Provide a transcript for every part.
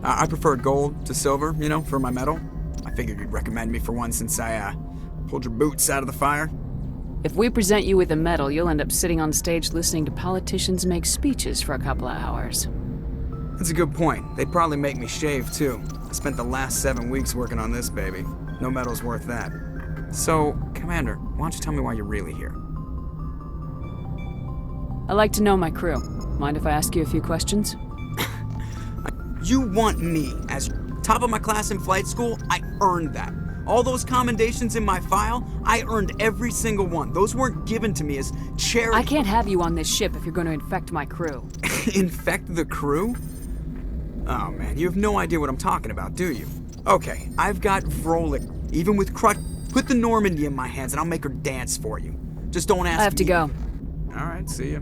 I prefer gold to silver, you know, for my medal. I figured you'd recommend me for one since I, pulled your boots out of the fire. If we present you with a medal, you'll end up sitting on stage listening to politicians make speeches for a couple of hours. That's a good point. They'd probably make me shave, too. I spent the last 7 weeks working on this baby. No medal's worth that. So, Commander, why don't you tell me why you're really here? I like to know my crew. Mind if I ask you a few questions? You want me as top of my class in flight school? I earned that. All those commendations in my file, I earned every single one. Those weren't given to me as charity. I can't have you on this ship if you're going to infect my crew. Infect the crew? Oh man, you have no idea what I'm talking about, do you? Okay, I've got Vrolik. Even with crutch, put the Normandy in my hands and I'll make her dance for you. Just don't ask me. I have to go. Alright, see ya.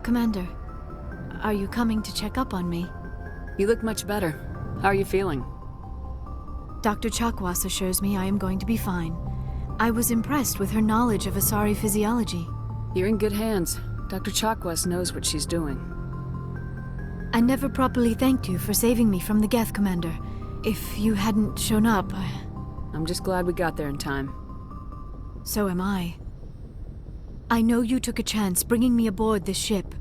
Commander, are you coming to check up on me? You look much better. How are you feeling? Dr. Chakwas assures me I am going to be fine. I was impressed with her knowledge of Asari physiology. You're in good hands. Dr. Chakwas knows what she's doing. I never properly thanked you for saving me from the Geth, Commander. If you hadn't shown up, I'm just glad we got there in time. So am I. I know you took a chance bringing me aboard this ship.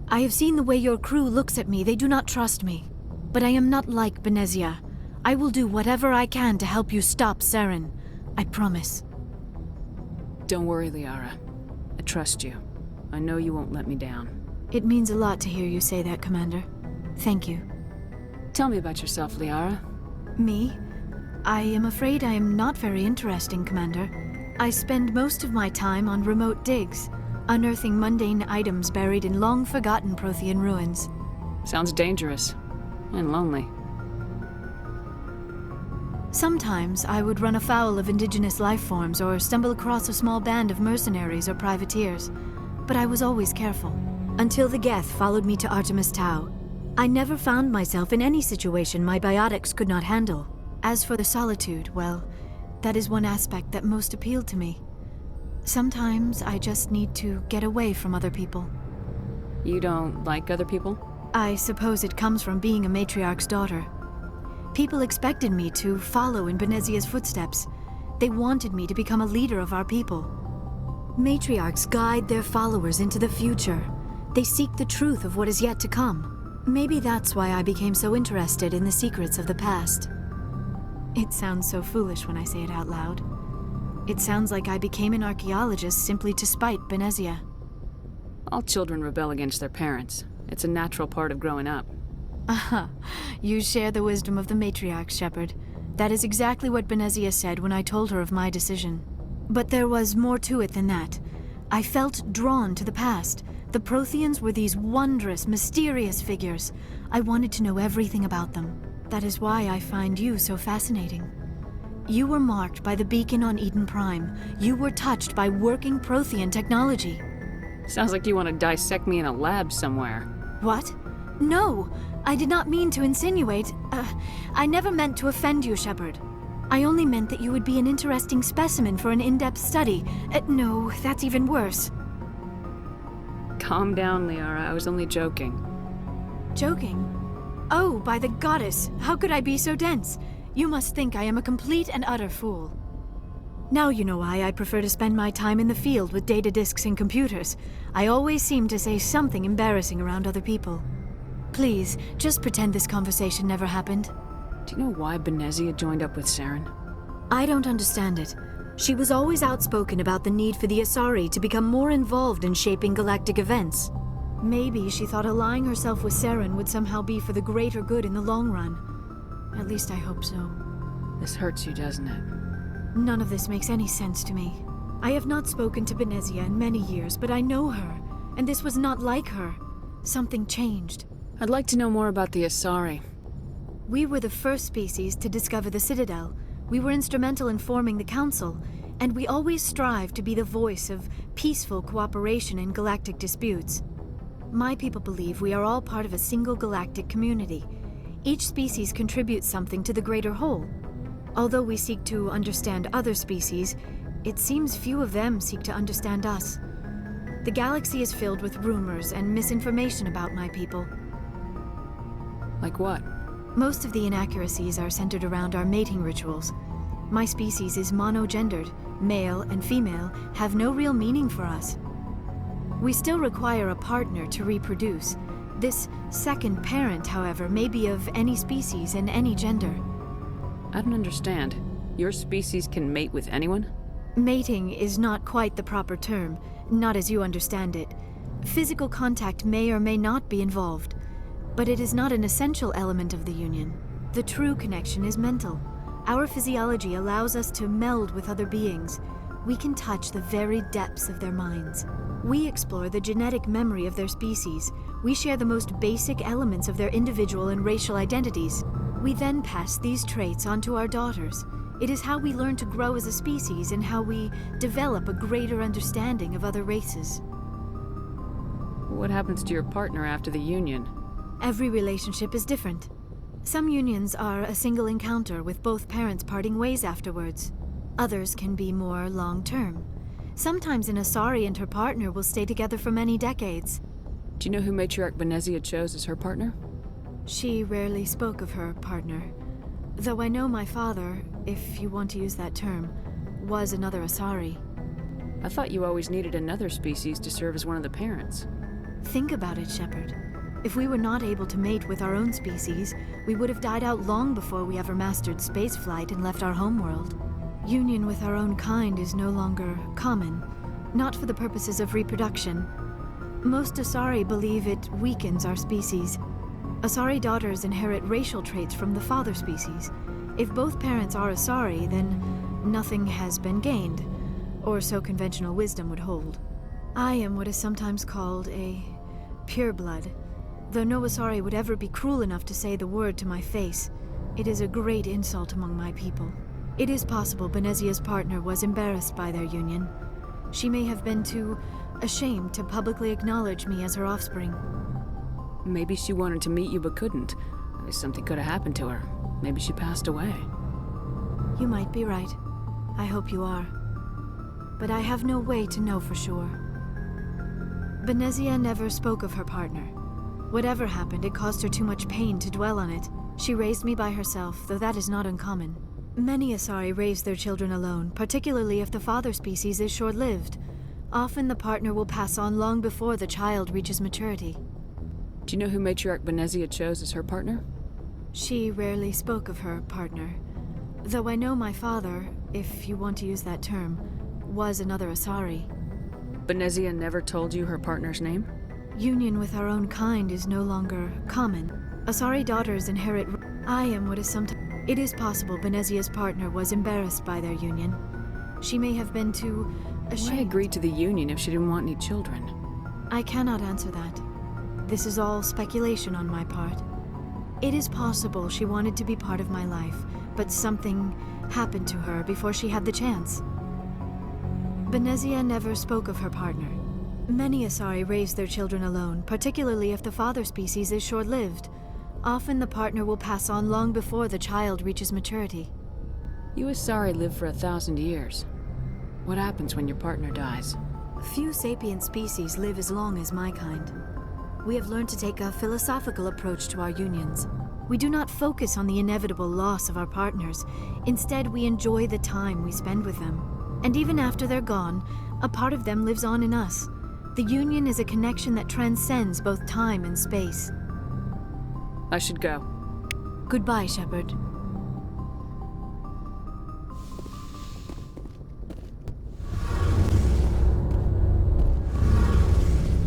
I have seen the way your crew looks at me. They do not trust me. But I am not like Benezia. I will do whatever I can to help you stop Saren. I promise. Don't worry, Liara. I trust you. I know you won't let me down. It means a lot to hear you say that, Commander. Thank you. Tell me about yourself, Liara. Me? I am afraid I am not very interesting, Commander. I spend most of my time on remote digs, unearthing mundane items buried in long-forgotten Prothean ruins. Sounds dangerous. And lonely. Sometimes I would run afoul of indigenous life forms or stumble across a small band of mercenaries or privateers. But I was always careful. Until the Geth followed me to Artemis Tau. I never found myself in any situation my biotics could not handle. As for the solitude, well, that is one aspect that most appealed to me. Sometimes I just need to get away from other people. You don't like other people? I suppose it comes from being a matriarch's daughter. People expected me to follow in Benezia's footsteps. They wanted me to become a leader of our people. Matriarchs guide their followers into the future. They seek the truth of what is yet to come. Maybe that's why I became so interested in the secrets of the past. It sounds so foolish when I say it out loud. It sounds like I became an archaeologist simply to spite Benezia. All children rebel against their parents. It's a natural part of growing up. Aha, you share the wisdom of the matriarch, Shepard. That is exactly what Benezia said when I told her of my decision. But there was more to it than that. I felt drawn to the past. The Protheans were these wondrous, mysterious figures. I wanted to know everything about them. That is why I find you so fascinating. You were marked by the beacon on Eden Prime. You were touched by working Prothean technology. Sounds like you want to dissect me in a lab somewhere. What? No! I did not mean to insinuate. I never meant to offend you, Shepard. I only meant that you would be an interesting specimen for an in-depth study. No, that's even worse. Calm down, Liara. I was only joking. Joking? Oh, by the goddess, how could I be so dense? You must think I am a complete and utter fool. Now you know why I prefer to spend my time in the field with data disks and computers. I always seem to say something embarrassing around other people. Please, just pretend this conversation never happened. Do you know why Benezia joined up with Saren? I don't understand it. She was always outspoken about the need for the Asari to become more involved in shaping galactic events. Maybe she thought allying herself with Saren would somehow be for the greater good in the long run. At least I hope so. This hurts you, doesn't it? None of this makes any sense to me. I have not spoken to Benezia in many years, but I know her, and this was not like her. Something changed. I'd like to know more about the Asari. We were the first species to discover the Citadel. We were instrumental in forming the Council, And we always strive to be the voice of peaceful cooperation in galactic disputes. My people believe we are all part of a single galactic community. Each species contributes something to the greater whole. Although we seek to understand other species, it seems few of them seek to understand us. The galaxy is filled with rumors and misinformation about my people. Like what? Most of the inaccuracies are centered around our mating rituals. My species is monogendered. Male and female have no real meaning for us. We still require a partner to reproduce. This second parent, however, may be of any species and any gender. I don't understand. Your species can mate with anyone? Mating is not quite the proper term, not as you understand it. Physical contact may or may not be involved, but it is not an essential element of the union. The true connection is mental. Our physiology allows us to meld with other beings. We can touch the very depths of their minds. We explore the genetic memory of their species. We share the most basic elements of their individual and racial identities. We then pass these traits on to our daughters. It is how we learn to grow as a species and how we develop a greater understanding of other races. What happens to your partner after the union? Every relationship is different. Some unions are a single encounter with both parents parting ways afterwards. Others can be more long-term. Sometimes an Asari and her partner will stay together for many decades. Do you know who Matriarch Benezia chose as her partner? She rarely spoke of her partner. Though I know my father, if you want to use that term, was another Asari. I thought you always needed another species to serve as one of the parents. Think about it, Shepard. If we were not able to mate with our own species, we would have died out long before we ever mastered spaceflight and left our homeworld. Union with our own kind is no longer common, not for the purposes of reproduction. Most Asari believe it weakens our species. Asari daughters inherit racial traits from the father species. If both parents are Asari, then nothing has been gained, or so conventional wisdom would hold. I am what is sometimes called a pureblood. Though no Asari would ever be cruel enough to say the word to my face, it is a great insult among my people. It is possible Benezia's partner was embarrassed by their union. She may have been too ashamed to publicly acknowledge me as her offspring. Maybe she wanted to meet you but couldn't. Something could have happened to her. Maybe she passed away. You might be right. I hope you are. But I have no way to know for sure. Benezia never spoke of her partner. Whatever happened, it caused her too much pain to dwell on it. She raised me by herself, though that is not uncommon. Many Asari raise their children alone, particularly if the father species is short-lived. Often the partner will pass on long before the child reaches maturity. Do you know who Matriarch Benezia chose as her partner? She rarely spoke of her partner. Though I know my father, if you want to use that term, was another Asari. Benezia never told you her partner's name? Union with our own kind is no longer common. Asari daughters inherit... I am what is sometimes... It is possible Benezia's partner was embarrassed by their union. She may have been too ashamed... Why agree to the union if she didn't want any children? I cannot answer that. This is all speculation on my part. It is possible she wanted to be part of my life, but something happened to her before she had the chance. Benezia never spoke of her partner. Many Asari raise their children alone, particularly if the father species is short-lived. Often the partner will pass on long before the child reaches maturity. You Asari live for 1,000 years. What happens when your partner dies? Few sapient species live as long as my kind. We have learned to take a philosophical approach to our unions. We do not focus on the inevitable loss of our partners. Instead, we enjoy the time we spend with them. And even after they're gone, a part of them lives on in us. The union is a connection that transcends both time and space. I should go. Goodbye, Shepard.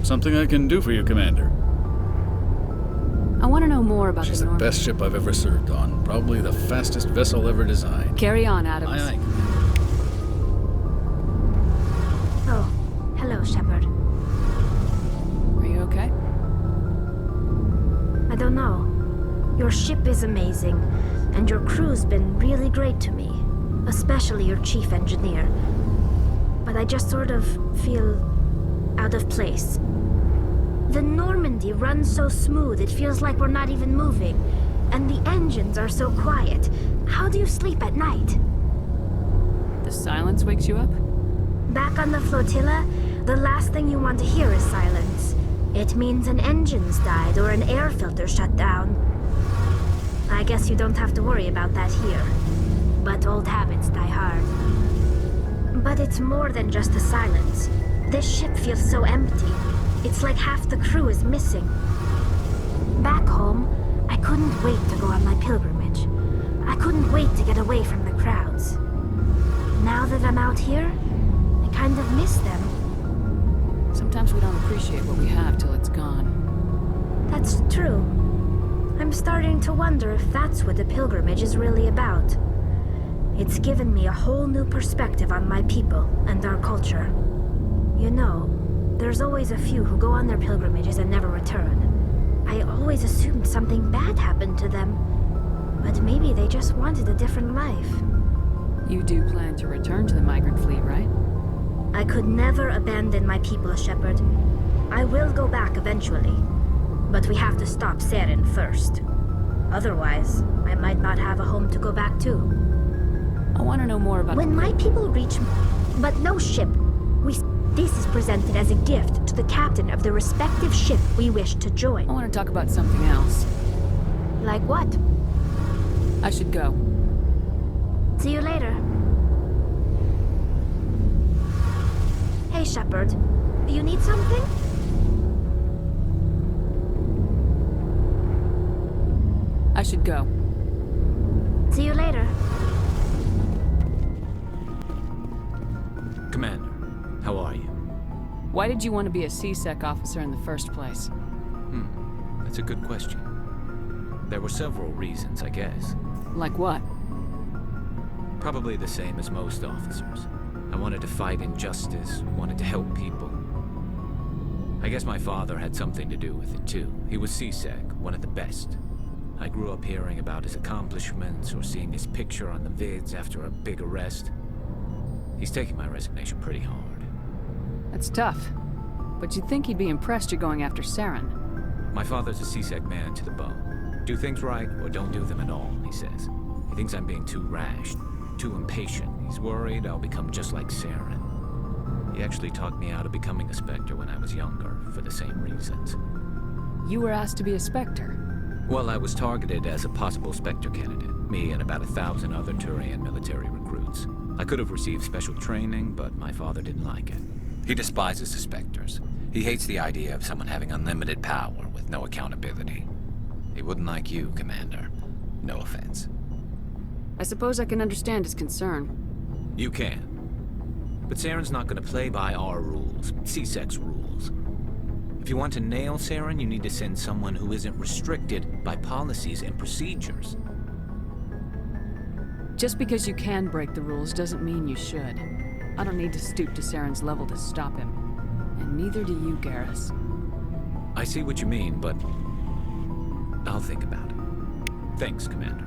Something I can do for you, Commander. I want to know more about She's the the Norman. best ship I've ever served on. Probably the fastest vessel ever designed. Carry on, Adams. Aye, aye. Oh, hello, Shepard. Are you okay? I don't know. Your ship is amazing, and your crew's been really great to me. especially your chief engineer. But I just sort of feel out of place. The Normandy runs so smooth it feels like we're not even moving. And the engines are so quiet. How do you sleep at night? The silence wakes you up? Back on the flotilla, the last thing you want to hear is silence. It means an engine's died or an air filter shut down. I guess you don't have to worry about that here. But old habits die hard. But it's more than just the silence. This ship feels so empty. It's like half the crew is missing. Back home, I couldn't wait to go on my pilgrimage. I couldn't wait to get away from the crowds. Now that I'm out here, I kind of miss them. Sometimes we don't appreciate what we have till it's gone. That's true. I'm starting to wonder if that's what the pilgrimage is really about. It's given me a whole new perspective on my people and our culture. You know, there's always a few who go on their pilgrimages and never return. I always assumed something bad happened to them. But maybe they just wanted a different life. You do plan to return to the migrant fleet, right? I could never abandon my people, Shepard. I will go back eventually. But we have to stop Saren first. Otherwise, I might not have a home to go back to. I want to know more about... When my people reach... But no ship. This is presented as a gift to the captain of the respective ship we wish to join. I want to talk about something else. Like what? I should go. See you later. Hey, Shepard. You need something? I should go. See you later. Commander, how are you? Why did you want to be a CSEC officer in the first place? That's a good question. There were several reasons, I guess. Like what? Probably the same as most officers. I wanted to fight injustice, wanted to help people. I guess my father had something to do with it too. He was CSEC, one of the best. I grew up hearing about his accomplishments or seeing his picture on the vids after a big arrest. He's taking my resignation pretty hard. That's tough. But you'd think he'd be impressed you're going after Saren. My father's a CSEC man to the bone. Do things right or don't do them at all, he says. He thinks I'm being too rash, too impatient. He's worried I'll become just like Saren. He actually talked me out of becoming a Spectre when I was younger, for the same reasons. You were asked to be a Spectre. Well, I was targeted as a possible Spectre candidate, me and about 1,000 other Turian military recruits. I could have received special training, but my father didn't like it. He despises the Spectres. He hates the idea of someone having unlimited power with no accountability. He wouldn't like you, Commander. No offense. I suppose I can understand his concern. You can. But Saren's not going to play by our rules, CSEC's rules. If you want to nail Saren, you need to send someone who isn't restricted by policies and procedures. Just because you can break the rules doesn't mean you should. I don't need to stoop to Saren's level to stop him. And neither do you, Garrus. I see what you mean, but I'll think about it. Thanks, Commander.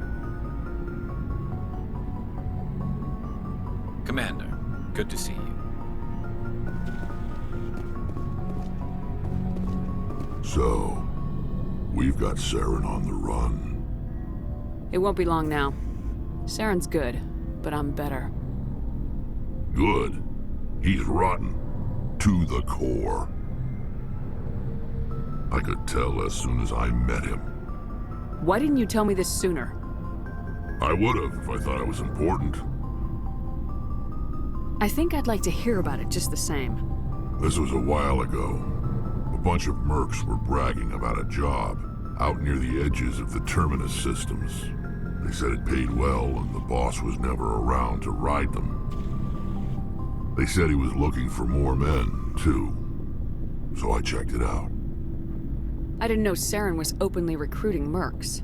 Commander, good to see you. So, we've got Saren on the run. It won't be long now. Saren's good, but I'm better. Good. He's rotten. To the core. I could tell as soon as I met him. Why didn't you tell me this sooner? I would have if I thought it was important. I think I'd like to hear about it just the same. This was a while ago. A bunch of mercs were bragging about a job out near the edges of the Terminus systems. They said it paid well and the boss was never around to ride them. They said he was looking for more men, too. So I checked it out. I didn't know Saren was openly recruiting mercs.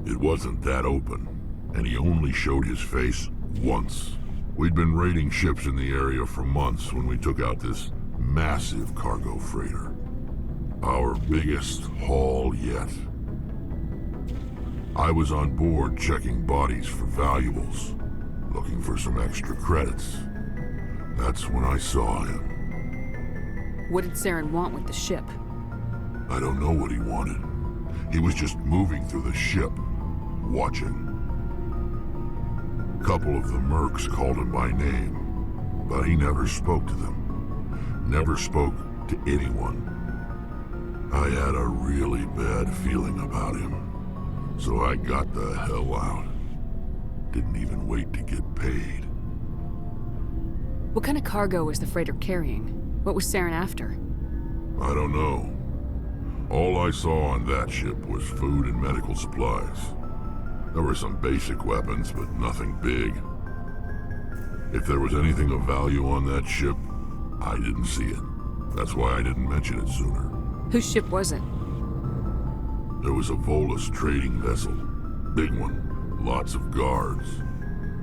It wasn't that open, and he only showed his face once. We'd been raiding ships in the area for months when we took out this massive cargo freighter. Our biggest haul yet. I was on board checking bodies for valuables. looking for some extra credits. That's when I saw him. What did Saren want with the ship? I don't know what he wanted. He was just moving through the ship, watching. A couple of the mercs called him by name, but he never spoke to them. Never spoke to anyone. I had a really bad feeling about him, so I got the hell out. Didn't even wait to get paid. What kind of cargo was the freighter carrying? What was Saren after? I don't know. All I saw on that ship was food and medical supplies. There were some basic weapons, but nothing big. If there was anything of value on that ship, I didn't see it. That's why I didn't mention it sooner. Whose ship was it? There was a Volus trading vessel. Big one. Lots of guards.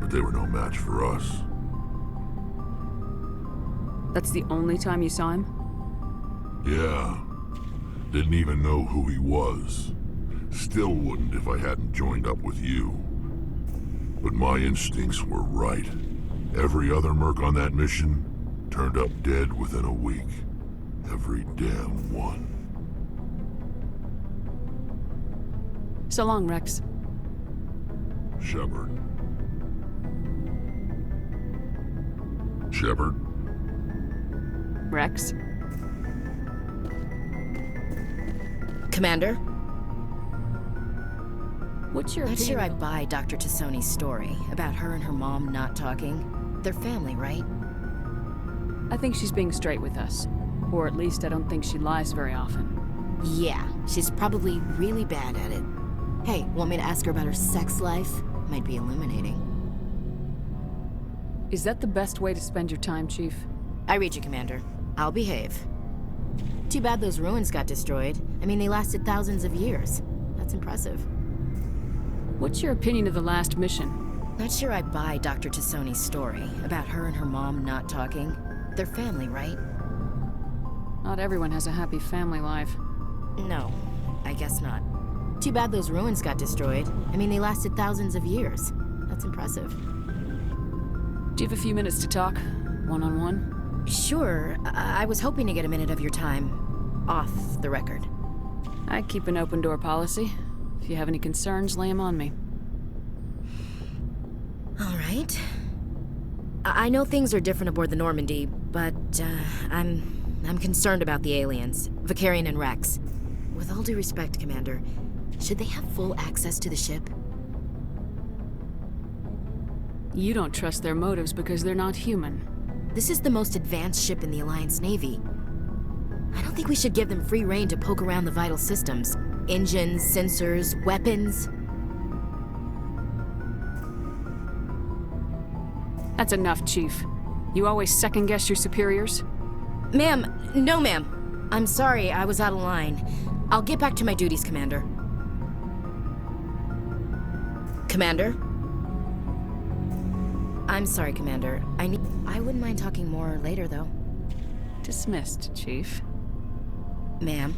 But they were no match for us. That's the only time you saw him? Yeah. Didn't even know who he was. Still wouldn't if I hadn't joined up with you. But my instincts were right. Every other merc on that mission turned up dead within a week. Every damn one. So long, Rex. Shepard. Shepard? Rex? Commander? What's your Not opinion? sure I buy Dr. Tassoni's story about her and her mom not talking. They're family, right? I think she's being straight with us. Or at least I don't think she lies very often. Yeah, she's probably really bad at it. Hey, want me to ask her about her sex life? Might be illuminating. Is that the best way to spend your time, Chief? I read you, Commander. I'll behave. Too bad those ruins got destroyed. I mean, they lasted thousands of years. That's impressive. What's your opinion of the last mission? Not sure I buy Dr. Tassoni's story about her and her mom not talking. They're family, right? Not everyone has a happy family life. No, I guess not. Too bad those ruins got destroyed. I mean, they lasted thousands of years. That's impressive. Do you have a few minutes to talk? One-on-one? Sure. I was hoping to get a minute of your time. Off the record. I keep an open door policy. If you have any concerns, lay them on me. All right. I know things are different aboard the Normandy, but I'm concerned about the aliens, Vicarian and Rex. With all due respect, Commander, should they have full access to the ship? You don't trust their motives because they're not human. This is the most advanced ship in the Alliance Navy. I don't think we should give them free rein to poke around the vital systems. Engines, sensors, weapons. That's enough, Chief. You always second-guess your superiors? Ma'am, no ma'am. I'm sorry, I was out of line. I'll get back to my duties, Commander. Commander? I'm sorry, Commander. I wouldn't mind talking more later, though. Dismissed, Chief. Ma'am.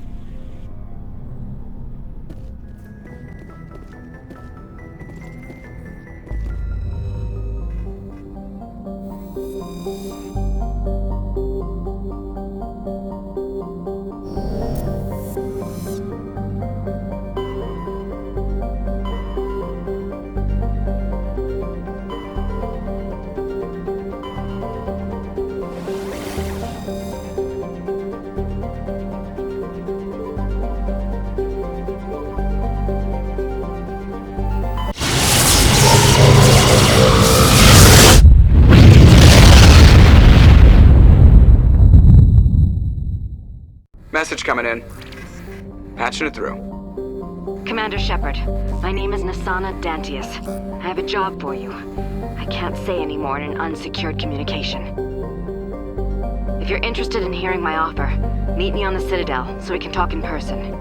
Message coming in. Patching it through. Commander Shepard, my name is Nasana Dantius. I have a job for you. I can't say any more in an unsecured communication. If you're interested in hearing my offer, meet me on the Citadel so we can talk in person.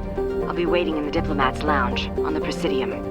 I'll be waiting in the Diplomat's Lounge on the Presidium.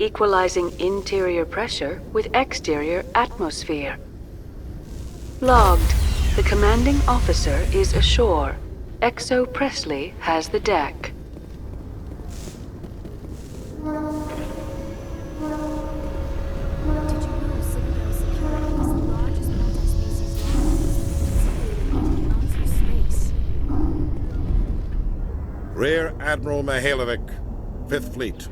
equalizing interior pressure with exterior atmosphere. Logged. The commanding officer is ashore. Exo Presley has the deck. Did you know Citadel security is the largest multi-species in outer space? Rear Admiral Mihailovic, 5th Fleet.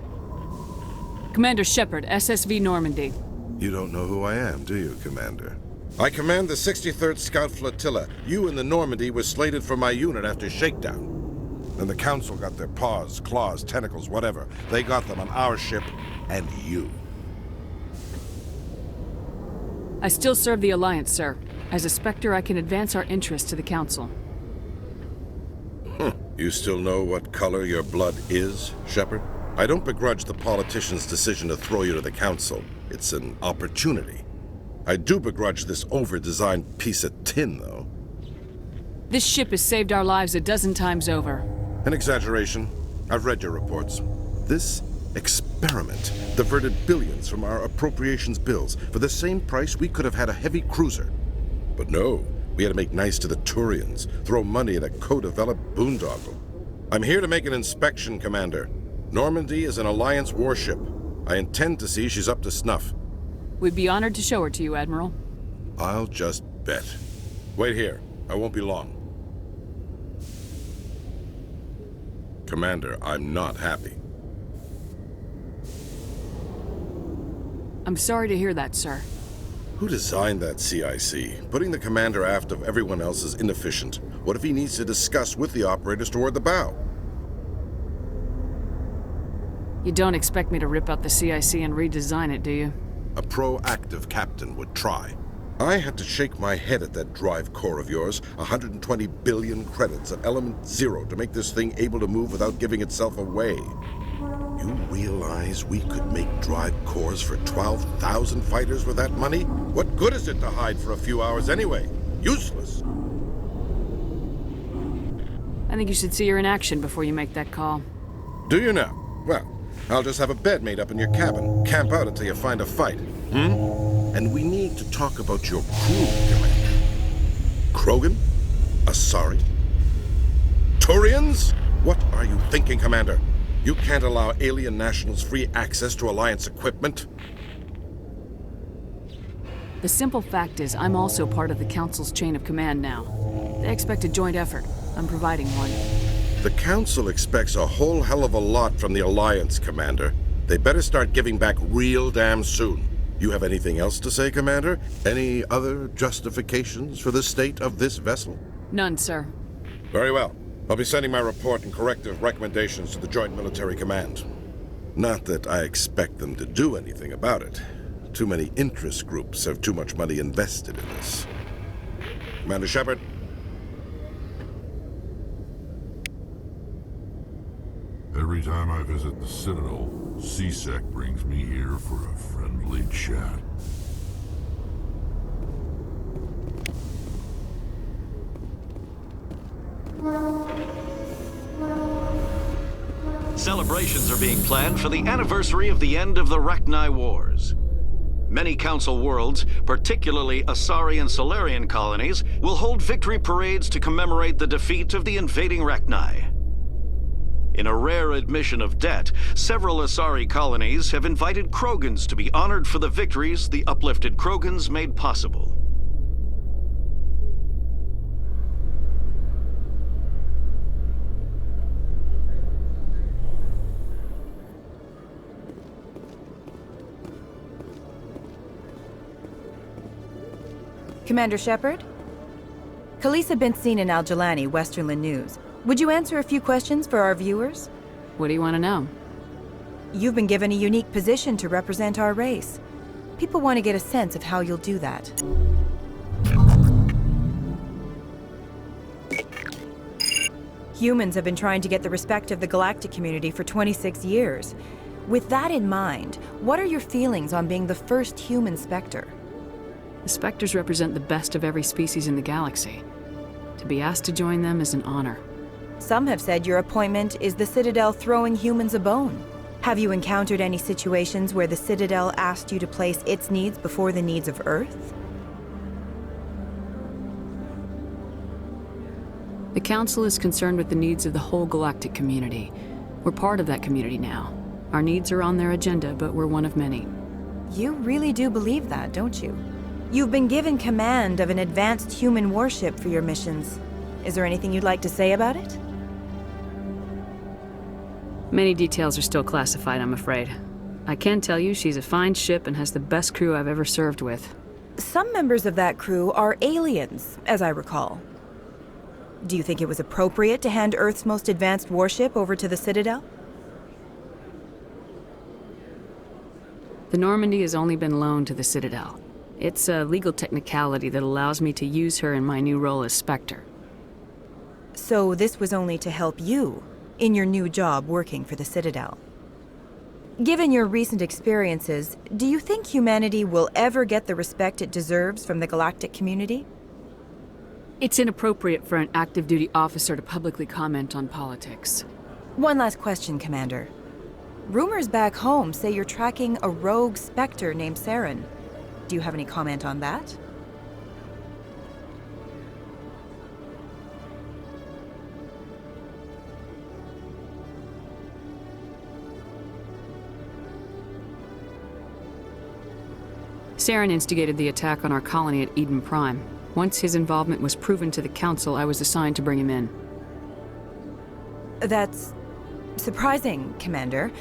Commander Shepard, SSV Normandy. You don't know who I am, do you, Commander? I command the 63rd Scout Flotilla. You and the Normandy were slated for my unit after shakedown. And the Council got their paws, claws, tentacles, whatever. They got them on our ship and you. I still serve the Alliance, sir. As a Spectre, I can advance our interests to the Council. You still know what color your blood is, Shepard? I don't begrudge the politician's decision to throw you to the Council. It's an opportunity. I do begrudge this over-designed piece of tin, though. This ship has saved our lives a dozen times over. An exaggeration. I've read your reports. This experiment diverted billions from our appropriations bills. For the same price, we could have had a heavy cruiser. But no, we had to make nice to the Turians, throw money at a co-developed boondoggle. I'm here to make an inspection, Commander. Normandy is an Alliance warship. I intend to see she's up to snuff. We'd be honored to show her to you, Admiral. I'll just bet. Wait here. I won't be long. Commander, I'm not happy. I'm sorry to hear that, sir. Who designed that CIC? Putting the commander aft of everyone else is inefficient. What if he needs to discuss with the operators toward the bow? You don't expect me to rip out the CIC and redesign it, do you? A proactive captain would try. I had to shake my head at that drive core of yours. 120 billion credits at element 0 to make this thing able to move without giving itself away. You realize we could make drive cores for 12,000 fighters with that money? What good is it to hide for a few hours anyway? Useless. I think you should see her in action before you make that call. Do you now? Well, I'll just have a bed made up in your cabin. Camp out until you find a fight. And we need to talk about your crew, Commander. Krogan? Asari? Turians? What are you thinking, Commander? You can't allow alien nationals free access to Alliance equipment? The simple fact is, I'm also part of the Council's chain of command now. They expect a joint effort. I'm providing one. The Council expects a whole hell of a lot from the Alliance, Commander. They better start giving back real damn soon. You have anything else to say, Commander? Any other justifications for the state of this vessel? None, sir. Very well. I'll be sending my report and corrective recommendations to the Joint Military Command. Not that I expect them to do anything about it. Too many interest groups have too much money invested in this. Commander Shepard. Every time I visit the Citadel, CSEC brings me here for a friendly chat. Celebrations are being planned for the anniversary of the end of the Rachni Wars. Many Council worlds, particularly Asari and Solarian colonies, will hold victory parades to commemorate the defeat of the invading Rachni. In a rare admission of debt, several Asari colonies have invited Krogans to be honored for the victories the uplifted Krogans made possible. Commander Shepard? Khaleesa been seen in Al-Jalani, Westerland News. Would you answer a few questions for our viewers? What do you want to know? You've been given a unique position to represent our race. People want to get a sense of how you'll do that. Humans have been trying to get the respect of the galactic community for 26 years. With that in mind, what are your feelings on being the first human Spectre? The Spectres represent the best of every species in the galaxy. To be asked to join them is an honor. Some have said your appointment is the Citadel throwing humans a bone. Have you encountered any situations where the Citadel asked you to place its needs before the needs of Earth? The Council is concerned with the needs of the whole galactic community. We're part of that community now. Our needs are on their agenda, but we're one of many. You really do believe that, don't you? You've been given command of an advanced human warship for your missions. Is there anything you'd like to say about it? Many details are still classified, I'm afraid. I can tell you she's a fine ship and has the best crew I've ever served with. Some members of that crew are aliens, as I recall. Do you think it was appropriate to hand Earth's most advanced warship over to the Citadel? The Normandy has only been loaned to the Citadel. It's a legal technicality that allows me to use her in my new role as Spectre. So this was only to help you in your new job working for the Citadel. Given your recent experiences, do you think humanity will ever get the respect it deserves from the galactic community? It's inappropriate for an active duty officer to publicly comment on politics. One last question, Commander. Rumors back home say you're tracking a rogue Spectre named Saren. Do you have any comment on that? Saren instigated the attack on our colony at Eden Prime. Once his involvement was proven to the Council, I was assigned to bring him in. That's surprising, Commander.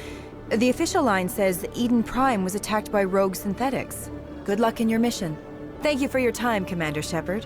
The official line says Eden Prime was attacked by rogue synthetics. Good luck in your mission. Thank you for your time, Commander Shepard.